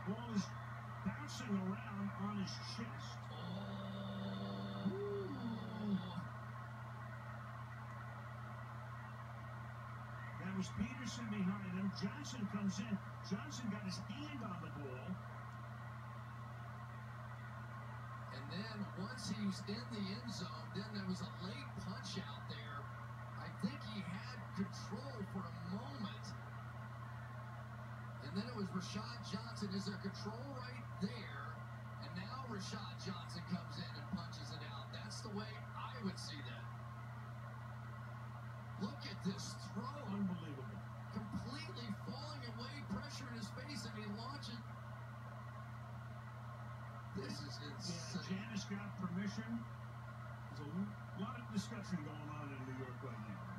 Ball is bouncing around on his chest. That was Peterson behind him. Johnson comes in. Johnson got his hand on the ball. And then once he's in the end zone, then there was a late punch out there. I think he had control for a moment. And then it was Rashad Johnson. Is there control right there? And now Rashad Johnson comes in and punches it out. That's the way I would see that. Look at this throw. Unbelievable. Completely falling away, pressure in his face, and he launches. This is insane. Janis got permission. There's a lot of discussion going on in New York right now.